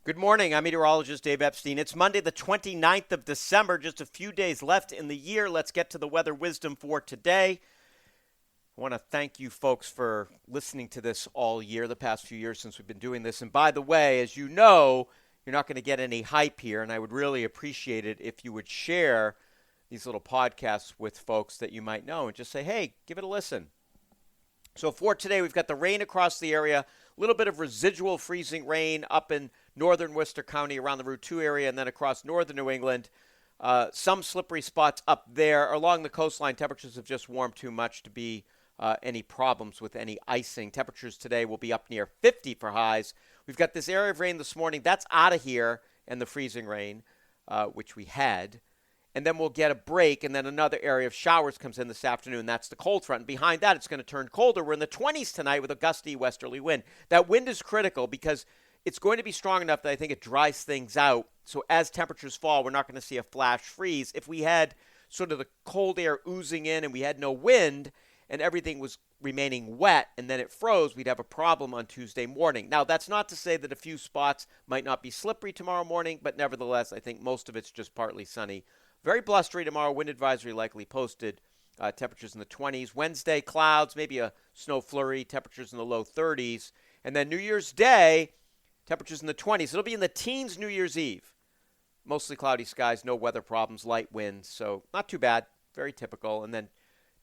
Good morning. I'm meteorologist Dave Epstein. It's Monday, the 29th of December, just a few days left in the year. Let's get to the weather wisdom for today. I want to thank you folks for listening to this all year, the past few years since we've been doing this. And by the way, as you know, you're not going to get any hype here, and I would really appreciate it if you would share these little podcasts with folks that you might know and just say, hey, give it a listen. So for today, we've got the rain across the area, a little bit of residual freezing rain up in northern Worcester County around the Route 2 area, and then across northern New England. Some slippery spots up there. Along the coastline, temperatures have just warmed too much to be any problems with any icing. Temperatures today will be up near 50 for highs. We've got this area of rain this morning. That's out of here, and the freezing rain, which we had. And then we'll get a break, and then another area of showers comes in this afternoon. That's the cold front. And behind that, it's going to turn colder. We're in the 20s tonight with a gusty westerly wind. That wind is critical because it's going to be strong enough that I think it dries things out. So as temperatures fall, we're not going to see a flash freeze. If we had sort of the cold air oozing in and we had no wind and everything was remaining wet and then it froze, we'd have a problem on Tuesday morning. Now, that's not to say that a few spots might not be slippery tomorrow morning, but nevertheless, I think most of it's just partly sunny. Very blustery tomorrow. Wind advisory likely posted. Temperatures in the 20s. Wednesday, clouds, maybe a snow flurry. Temperatures in the low 30s. And then New Year's Day, temperatures in the 20s. It'll be in the teens New Year's Eve. Mostly cloudy skies, no weather problems, light winds. So not too bad. Very typical. And then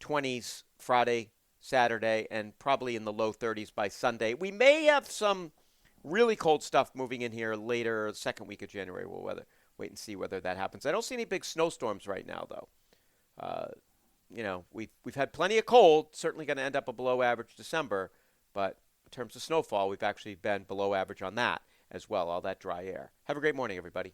20s Friday, Saturday, and probably in the low 30s by Sunday. We may have some really cold stuff moving in here later, second week of January. We'll wait and see whether that happens. I don't see any big snowstorms right now, though. We've had plenty of cold. Certainly going to end up a below average December, but in terms of snowfall, we've actually been below average on that as well. All that dry air. Have a great morning, everybody.